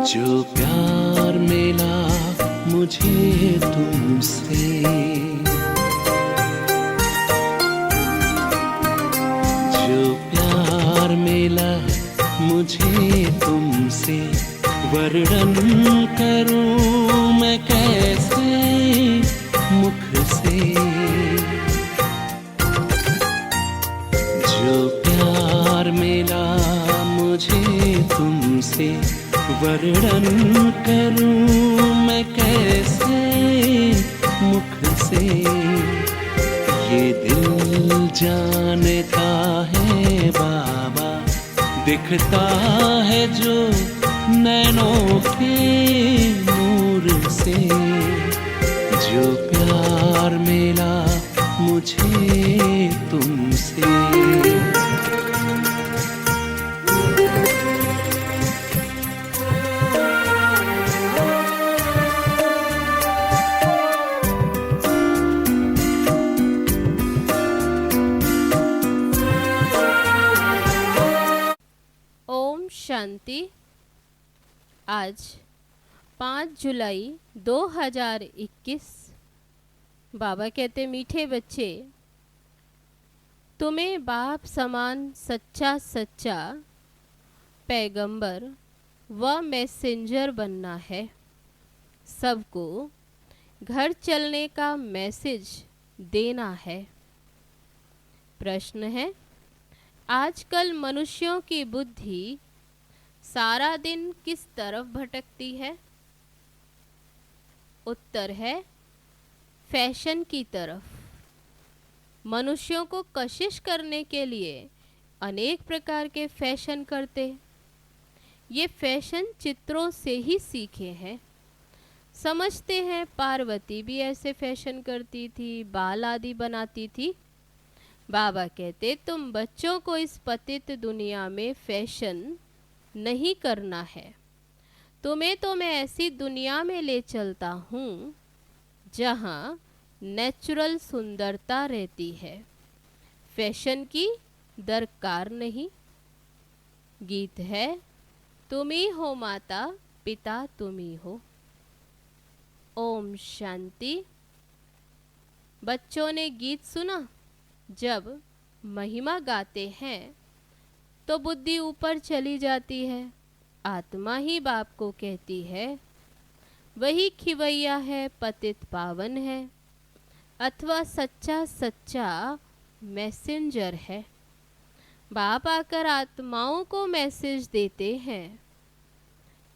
जो प्यार मिला मुझे तुमसे, जो प्यार मिला मुझे तुमसे, वर्णन करूं मैं कैसे मुख से। जो प्यार मिला मुझे तुमसे, वर्णन करूं मैं कैसे मुख से। ये दिल जानता है बाबा, दिखता है जो नैनों के नूर से। जो प्यार मिला मुझे तुमसे। शांति। आज 5 जुलाई 2021। बाबा कहते, मीठे बच्चे, तुम्हें बाप समान सच्चा सच्चा पैगंबर व मैसेंजर बनना है। सबको घर चलने का मैसेज देना है। प्रश्न है, आजकल मनुष्यों की बुद्धि सारा दिन किस तरफ भटकती है? उत्तर है फैशन की तरफ। मनुष्यों को कशिश करने के लिए अनेक प्रकार के फैशन करते। ये फैशन चित्रों से ही सीखे हैं। समझते हैं पार्वती भी ऐसे फैशन करती थी, बाल आदि बनाती थी। बाबा कहते, तुम बच्चों को इस पतित दुनिया में फैशन नहीं करना है। तुम्हें तो मैं ऐसी दुनिया में ले चलता हूँ जहाँ नेचुरल सुंदरता रहती है, फैशन की दरकार नहीं। गीत है, तुम ही हो माता पिता तुम ही हो। ओम शांति। बच्चों ने गीत सुना। जब महिमा गाते हैं तो बुद्धि ऊपर चली जाती है। आत्मा ही बाप को कहती है, वही खिवैया है, पतित पावन है, अथवा सच्चा सच्चा मैसेंजर है। बाप आकर आत्माओं को मैसेज देते हैं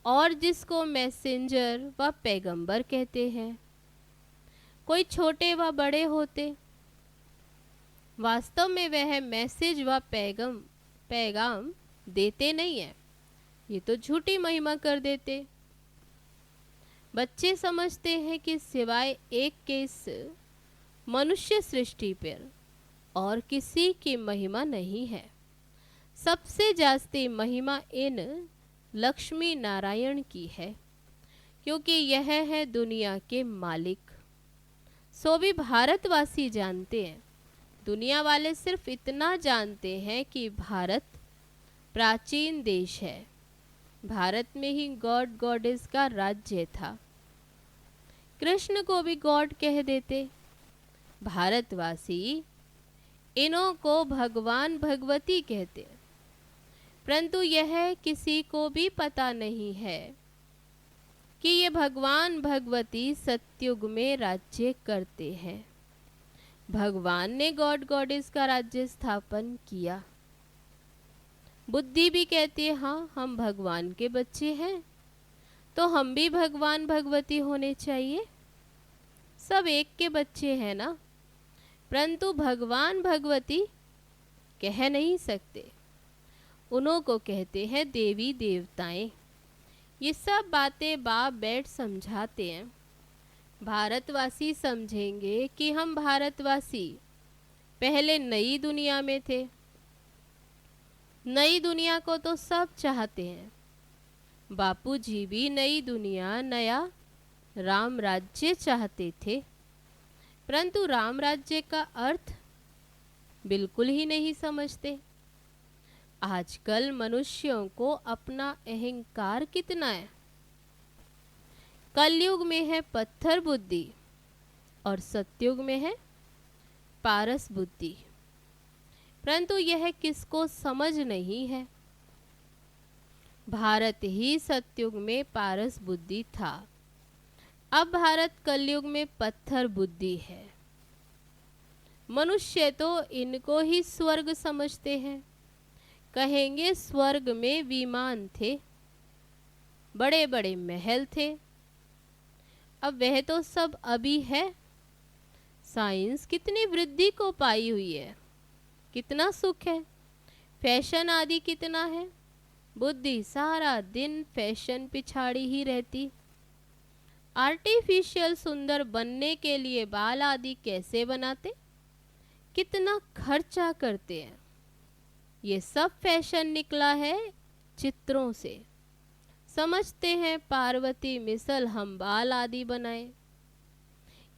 और जिसको मैसेंजर व पैगंबर कहते हैं। कोई छोटे व बड़े होते, वास्तव में वह मैसेज व पैगाम देते नहीं है। ये तो झूठी महिमा कर देते। बच्चे समझते हैं कि सिवाय एक के इस मनुष्य सृष्टि पर और किसी की महिमा नहीं है। सबसे जास्ती महिमा इन लक्ष्मी नारायण की है, क्योंकि यह है दुनिया के मालिक। सो भी भारतवासी जानते हैं। दुनिया वाले सिर्फ इतना जानते हैं कि भारत प्राचीन देश है। भारत में ही गॉड गॉडेस का राज्य था। कृष्ण को भी गॉड कह देते। भारतवासी इन्हों को भगवान भगवती कहते, परंतु यह किसी को भी पता नहीं है कि ये भगवान भगवती सतयुग में राज्य करते हैं। भगवान ने गॉड गॉडेस का राज्य स्थापन किया। बुद्धि भी कहती है, हाँ हम भगवान के बच्चे हैं तो हम भी भगवान भगवती होने चाहिए। सब एक के बच्चे हैं ना, परंतु भगवान भगवती कह नहीं सकते। उन्हों को कहते हैं देवी देवताएं। ये सब बातें बाप बैठ समझाते हैं। भारतवासी समझेंगे कि हम भारतवासी पहले नई दुनिया में थे। नई दुनिया को तो सब चाहते हैं। बापूजी भी नई दुनिया, नया राम राज्य चाहते थे, परंतु राम राज्य का अर्थ बिल्कुल ही नहीं समझते। आजकल मनुष्यों को अपना अहंकार कितना है कलयुग में है पत्थर बुद्धि और सतयुग में है पारस बुद्धि, परंतु यह किसको समझ नहीं है। भारत ही सतयुग में पारस बुद्धि था, अब भारत कलयुग में पत्थर बुद्धि है। मनुष्य तो इनको ही स्वर्ग समझते हैं, कहेंगे स्वर्ग में विमान थे, बड़े बड़े महल थे। अब वह तो सब अभी है। साइंस कितनी वृद्धि को पाई हुई है, कितना सुख है, फैशन आदि कितना है, बुद्धि सारा दिन फैशन पिछाड़ी ही रहती। आर्टिफिशियल सुंदर बनने के लिए बाल आदि कैसे बनाते, कितना खर्चा करते हैं। ये सब फैशन निकला है चित्रों से। समझते हैं पार्वती मिसल हम बाल आदि बनाए,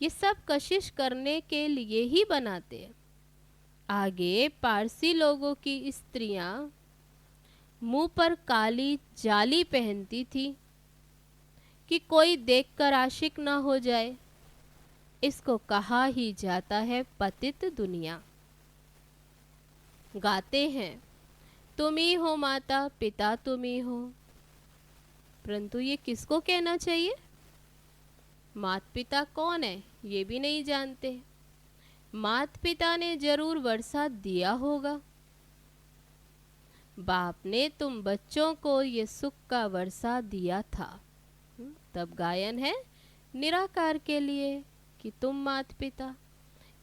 ये सब कशिश करने के लिए ही बनाते हैं। आगे पारसी लोगों की स्त्रियां मुंह पर काली जाली पहनती थी कि कोई देखकर आशिक ना हो जाए। इसको कहा ही जाता है पतित दुनिया। गाते हैं तुम ही हो माता पिता तुम ही हो, परंतु ये किसको कहना चाहिए? माता पिता कौन है ये भी नहीं जानते। माता पिता ने जरूर वर्षा दिया होगा, बाप ने तुम बच्चों को ये सुख का वर्षा दिया था। तब गायन है निराकार के लिए कि तुम माता पिता।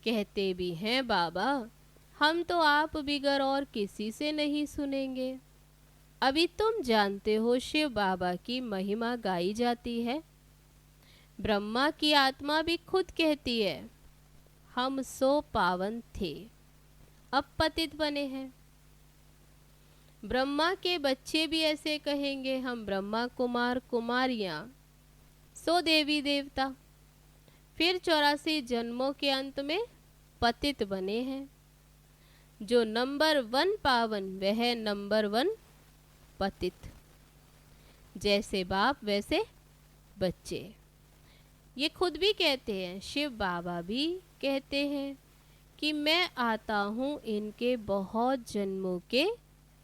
कहते भी हैं बाबा हम तो आप बिगर और किसी से नहीं सुनेंगे। अभी तुम जानते हो शिव बाबा की महिमा गाई जाती है। ब्रह्मा की आत्मा भी खुद कहती है हम सो पावन थे, अब पतित बने हैं। ब्रह्मा के बच्चे भी ऐसे कहेंगे हम ब्रह्मा कुमार कुमारियां सो देवी देवता, फिर 84 जन्मों के अंत में पतित बने हैं। जो नंबर 1 पावन वह नंबर 1 पतित। जैसे बाप वैसे बच्चे, ये खुद भी कहते हैं, शिव बाबा भी कहते हैं कि मैं आता हूँ इनके बहुत जन्मों के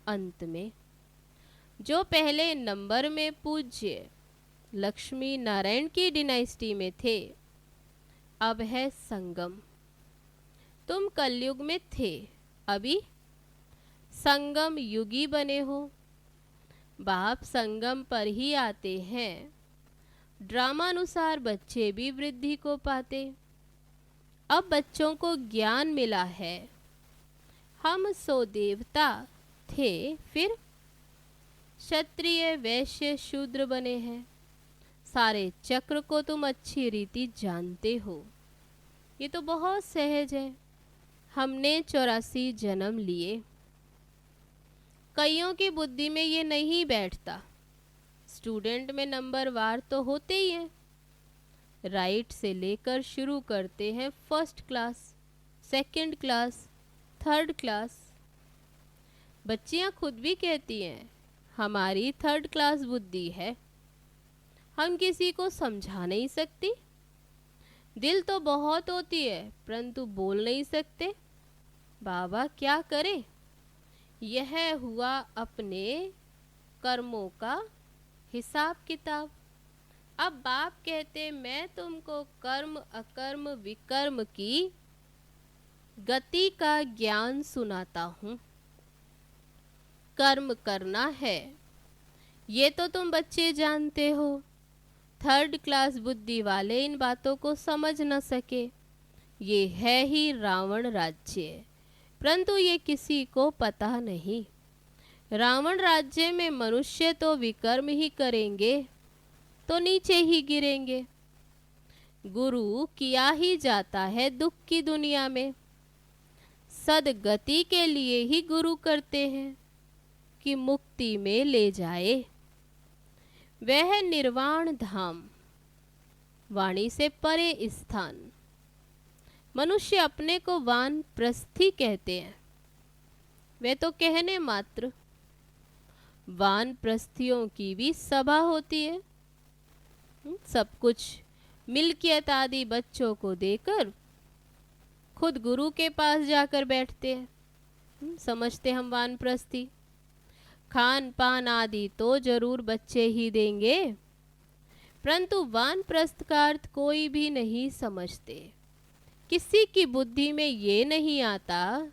अंत में। जो पहले नंबर में पूज्य लक्ष्मी नारायण की डिनाइस्टी में थे, अब है संगम। तुम कलयुग में थे, अभी संगम युगी बने हो। बाप संगम पर ही आते हैं, ड्रामानुसार बच्चे भी वृद्धि को पाते। अब बच्चों को ज्ञान मिला है, हम सो देवता थे, फिर क्षत्रिय वैश्य शूद्र बने हैं। सारे चक्र को तुम अच्छी रीति जानते हो, ये तो बहुत सहज है। हमने 84 जन्म लिए, कईयों की बुद्धि में ये नहीं बैठता। स्टूडेंट में नंबर वार तो होते ही हैं, राइट से लेकर शुरू करते हैं first class, second class, third class. बच्चियां खुद भी कहती हैं हमारी थर्ड क्लास बुद्धि है, हम किसी को समझा नहीं सकती। दिल तो बहुत होती है परंतु बोल नहीं सकते। बाबा क्या करें, यह हुआ अपने कर्मों का हिसाब किताब। अब बाप कहते मैं तुमको कर्म अकर्म विकर्म की गति का ज्ञान सुनाता हूँ। कर्म करना है ये तो तुम बच्चे जानते हो, थर्ड क्लास बुद्धि वाले इन बातों को समझ न सके। ये है ही रावण राज्य, परंतु ये किसी को पता नहीं। रावण राज्य में मनुष्य तो विकर्म ही करेंगे तो नीचे ही गिरेंगे। गुरु किया ही जाता है दुख की दुनिया में, सदगति के लिए ही गुरु करते हैं कि मुक्ति में ले जाए। वह निर्वाण धाम, वाणी से परे स्थान। मनुष्य अपने को वानप्रस्थी कहते हैं, वे तो कहने मात्र। वानप्रस्थियों की भी सभा होती है, सब कुछ मिल्कियत आदि बच्चों को देकर खुद गुरु के पास जाकर बैठते हैं। समझते हम वानप्रस्थी, खान पान आदि तो जरूर बच्चे ही देंगे, परंतु वानप्रस्थ का अर्थ कोई भी नहीं समझते। किसी की बुद्धि में ये नहीं आता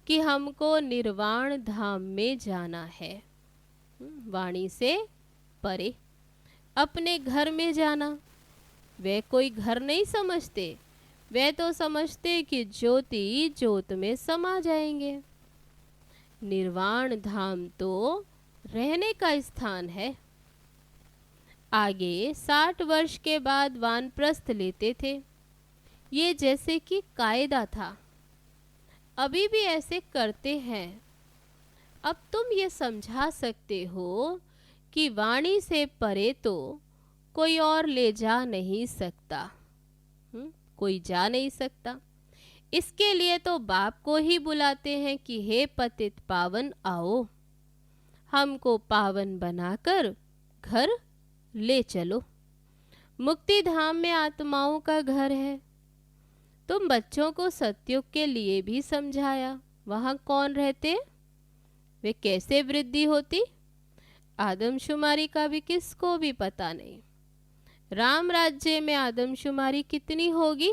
कि हमको निर्वाण धाम में जाना है, वाणी से परे अपने घर में जाना। वे कोई घर नहीं समझते, वे तो समझते कि ज्योति ज्योत में समा जाएंगे। निर्वाण धाम तो रहने का स्थान है। आगे 60 वर्ष के बाद वानप्रस्थ लेते थे, ये जैसे कि कायदा था। अभी भी ऐसे करते हैं। अब तुम ये समझा सकते हो कि वाणी से परे तो कोई और ले जा नहीं सकता, कोई जा नहीं सकता। इसके लिए तो बाप को ही बुलाते हैं कि हे पतित पावन आओ, हमको पावन बनाकर घर ले चलो। मुक्ति धाम में आत्माओं का घर है। तुम बच्चों को सतयुग के लिए भी समझाया, वहाँ कौन रहते, वे कैसे वृद्धि होती, आदमशुमारी का भी किसको भी पता नहीं। राम राज्य में आदमशुमारी कितनी होगी,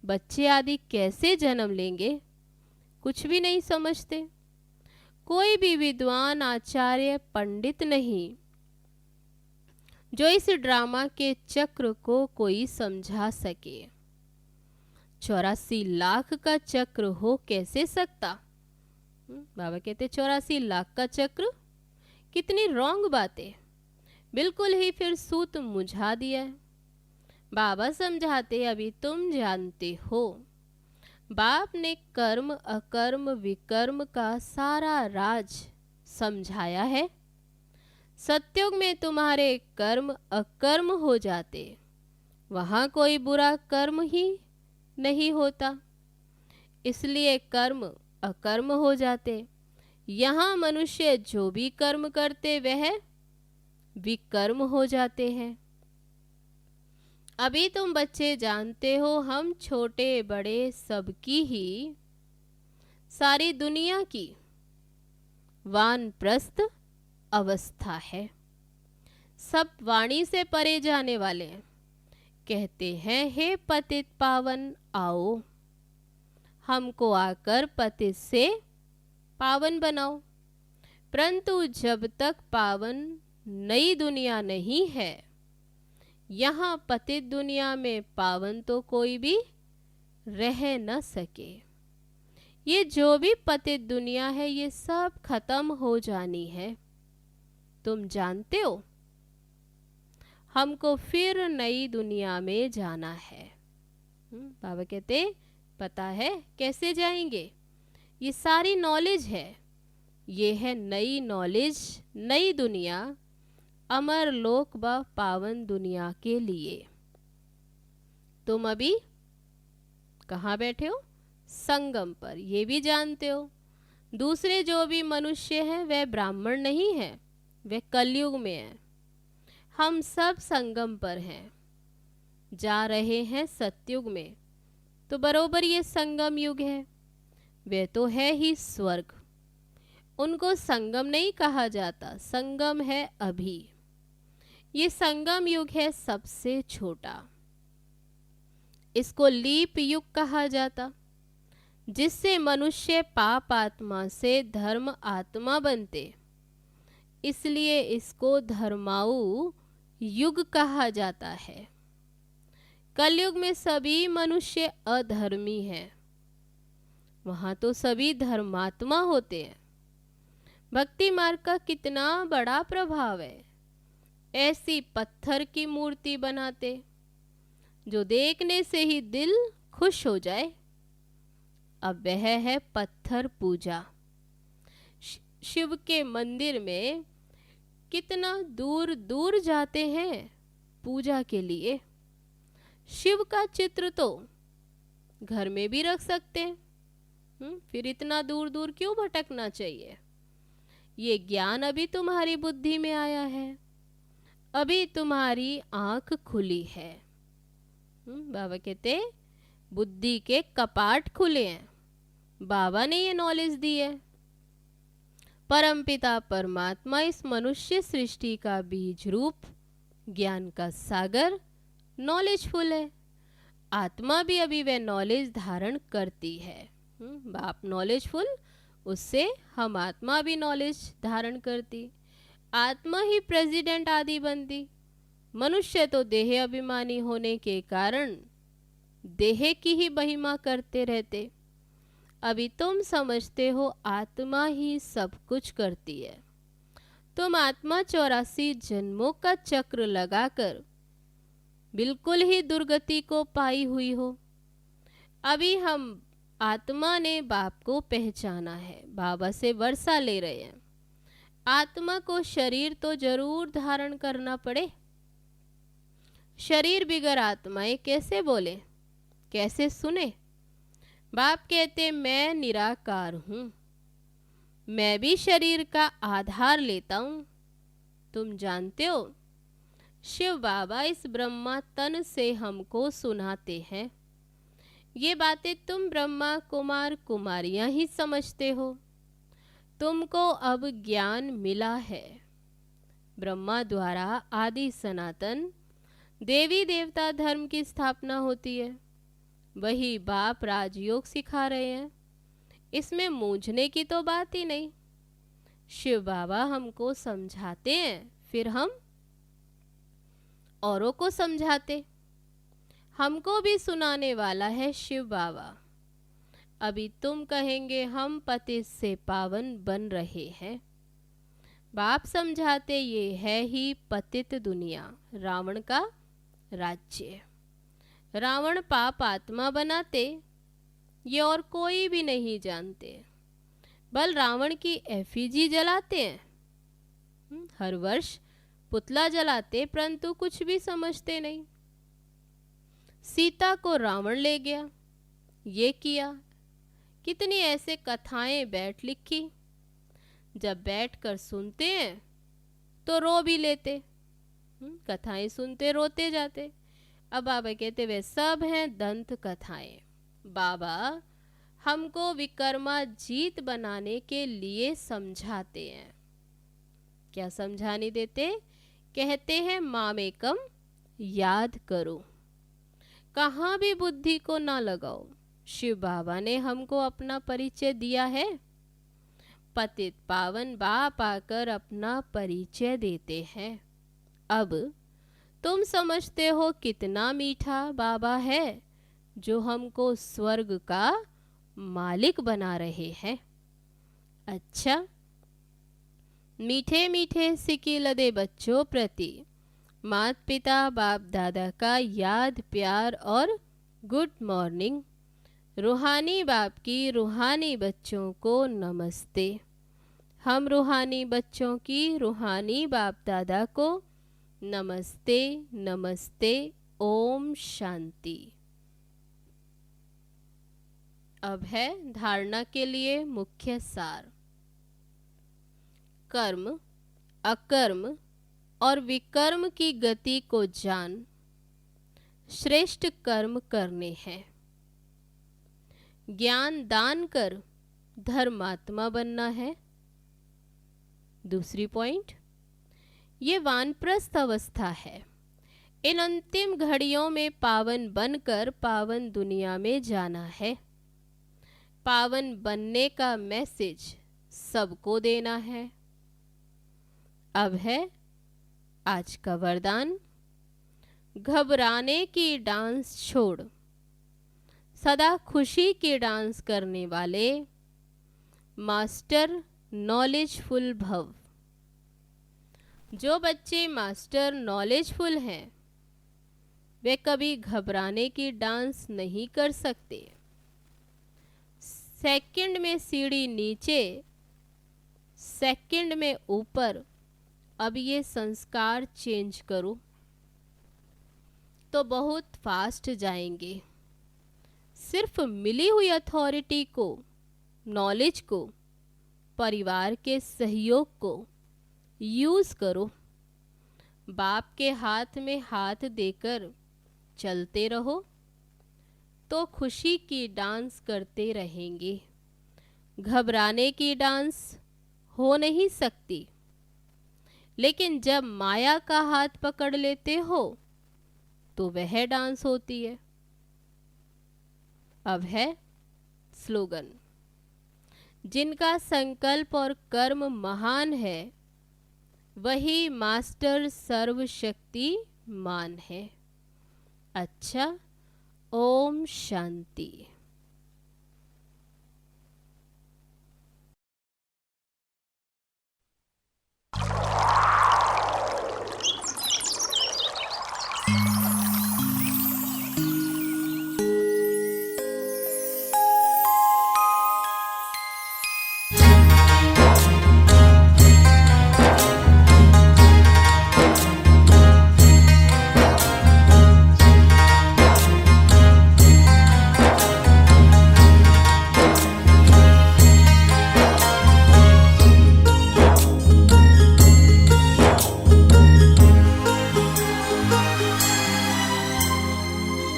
बच्चे आदि कैसे जन्म लेंगे, कुछ भी नहीं समझते। कोई भी विद्वान आचार्य पंडित नहीं जो इस ड्रामा के चक्र को कोई समझा सके। 84 लाख का चक्र हो कैसे सकता। बाबा कहते 84 लाख का चक्र, कितनी रॉन्ग बातें, बिल्कुल ही फिर सूत मुझा दिया है। बाबा समझाते अभी तुम जानते हो। बाप ने कर्म अकर्म विकर्म का सारा राज समझाया है। सतयुग में तुम्हारे कर्म अकर्म हो जाते, वहाँ कोई बुरा कर्म ही नहीं होता, इसलिए कर्म अकर्म हो जाते। यहाँ मनुष्य जो भी कर्म करते वह विकर्म हो जाते हैं। अभी तुम बच्चे जानते हो, हम छोटे बड़े सबकी ही, सारी दुनिया की वानप्रस्थ अवस्था है। सब वाणी से परे जाने वाले हैं। कहते हैं हे पतित पावन आओ, हमको आकर पतित से पावन बनाओ। परंतु जब तक पावन नई दुनिया नहीं है, यहाँ पतित दुनिया में पावन तो कोई भी रह न सके। ये जो भी पतित दुनिया है ये सब खत्म हो जानी है, तुम जानते हो। हमको फिर नई दुनिया में जाना है। बाबा कहते पता है कैसे जाएंगे, ये सारी नॉलेज है। ये है नई नॉलेज, नई दुनिया, अमर लोक व पावन दुनिया के लिए। तुम अभी कहाँ बैठे हो, संगम पर, ये भी जानते हो। दूसरे जो भी मनुष्य हैं वह ब्राह्मण नहीं है, वे कलयुग में हैं। हम सब संगम पर हैं, जा रहे हैं सतयुग में। तो बरोबर ये संगम युग है, वे तो है ही स्वर्ग। उनको संगम नहीं कहा जाता, संगम है अभी। ये संगम युग है सबसे छोटा, इसको लीप युग कहा जाता, जिससे मनुष्य पाप आत्मा से धर्म आत्मा बनते, इसलिए इसको धर्माऊ युग कहा जाता है। कलयुग में सभी मनुष्य अधर्मी हैं, वहाँ तो सभी धर्मात्मा होते हैं। भक्ति मार्ग का कितना बड़ा प्रभाव है। ऐसी पत्थर की मूर्ति बनाते जो देखने से ही दिल खुश हो जाए। अब वह है पत्थर पूजा। शिव के मंदिर में कितना दूर दूर जाते हैं पूजा के लिए। शिव का चित्र तो घर में भी रख सकते हैं, फिर इतना दूर दूर क्यों भटकना चाहिए। ये ज्ञान अभी तुम्हारी बुद्धि में आया है। अभी तुम्हारी आंख खुली है। बाबा कहते बुद्धि के कपाट खुले हैं, बाबा ने ये नॉलेज दी है। परमपिता परमात्मा इस मनुष्य सृष्टि का बीज रूप, ज्ञान का सागर, नॉलेजफुल है। आत्मा भी अभी वह नॉलेज धारण करती है। बाप नॉलेजफुल, उससे हम आत्मा भी नॉलेज धारण करती। आत्मा ही प्रेसिडेंट आदि बनती। मनुष्य तो देह अभिमानी होने के कारण देह की ही महिमा करते रहते। अभी तुम समझते हो आत्मा ही सब कुछ करती है। तुम आत्मा 84 जन्मों का चक्र लगाकर बिल्कुल ही दुर्गति को पाई हुई हो। अभी हम आत्मा ने बाप को पहचाना है, बाबा से वर्षा ले रहे हैं। आत्मा को शरीर तो जरूर धारण करना पड़े। शरीर बिगर आत्माएं कैसे बोले, कैसे सुने? बाप कहते मैं निराकार हूं, मैं भी शरीर का आधार लेता हूं। तुम जानते हो शिव बाबा इस ब्रह्मा तन से हमको सुनाते हैं। ये बातें तुम ब्रह्मा कुमार कुमारियां ही समझते हो। तुमको अब ज्ञान मिला है। ब्रह्मा द्वारा आदि सनातन देवी देवता धर्म की स्थापना होती है। वही बाप राजयोग सिखा रहे हैं। इसमें मूंझने की तो बात ही नहीं। शिव बाबा हमको समझाते हैं, फिर हम औरों को समझाते। हमको भी सुनाने वाला है शिव बाबा। अभी तुम कहेंगे हम पतित से पावन बन रहे हैं। बाप समझाते ये है ही पतित दुनिया, रावण का राज्य। रावण पाप आत्मा बनाते, ये और कोई भी नहीं जानते। बल रावण की एफिजी जलाते हैं, हर वर्ष पुतला जलाते, परंतु कुछ भी समझते नहीं। सीता को रावण ले गया, ये किया। कितनी ऐसे कथाएं बैठ लिखी। जब बैठकर सुनते हैं तो रो भी लेते। कथाएं सुनते रोते जाते। अब बाबा कहते वे सब हैं दंत कथाएं। बाबा हमको विकर्मा जीत बनाने के लिए समझाते हैं। क्या समझाने देते? कहते हैं मामेकम याद करो, कहाँ भी बुद्धि को ना लगाओ। शिव बाबा ने हमको अपना परिचय दिया है। पतित पावन बाप आकर अपना परिचय देते हैं। अब तुम समझते हो कितना मीठा बाबा है जो हमको स्वर्ग का मालिक बना रहे हैं। अच्छा, मीठे मीठे सिकिलदे बच्चों प्रति माता पिता बाप दादा का याद प्यार और गुड मॉर्निंग। रूहानी बाप की रूहानी बच्चों को नमस्ते। हम रूहानी बच्चों की रूहानी बाप दादा को नमस्ते नमस्ते। ओम शांति। अब है धारणा के लिए मुख्य सार। कर्म, अकर्म और विकर्म की गति को जान श्रेष्ठ कर्म करने हैं। ज्ञान दान कर धर्मात्मा बनना है। दूसरी पॉइंट, ये वानप्रस्थ अवस्था है। इन अंतिम घड़ियों में पावन बनकर पावन दुनिया में जाना है। पावन बनने का मैसेज सबको देना है। अब है आज का वरदान। घबराने की डांस छोड़ सदा खुशी की डांस करने वाले मास्टर नॉलेजफुल भव। जो बच्चे मास्टर नॉलेजफुल हैं वे कभी घबराने की डांस नहीं कर सकते। सेकंड में सीढ़ी नीचे, सेकंड में ऊपर। अब ये संस्कार चेंज करो तो बहुत फास्ट जाएंगे। सिर्फ मिली हुई अथॉरिटी को, नॉलेज को, परिवार के सहयोग को यूज करो। बाप के हाथ में हाथ देकर चलते रहो तो खुशी की डांस करते रहेंगे। घबराने की डांस हो नहीं सकती, लेकिन जब माया का हाथ पकड़ लेते हो तो वह डांस होती है। अब है स्लोगन। जिनका संकल्प और कर्म महान है वही मास्टर सर्वशक्तिमान है। अच्छा, ओम शांति।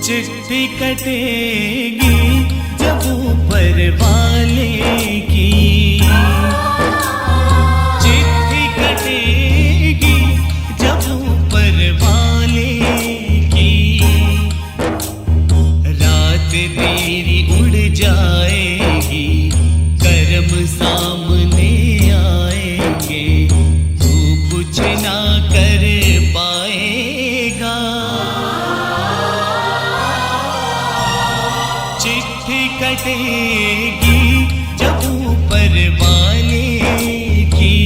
चिट्ठी कटेगी जब ऊपर वाले की, चिट्ठी कटेगी जब ऊपर वाले की, रात तेरी उड़ जाएगी, कर्म सामने आएंगे, तू कुछ ना कर पाएगा। चिट्ठी कटेगी जब ऊपर वाले की,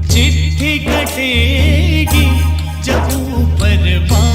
चिट्ठी कटेगी जब ऊपर वाले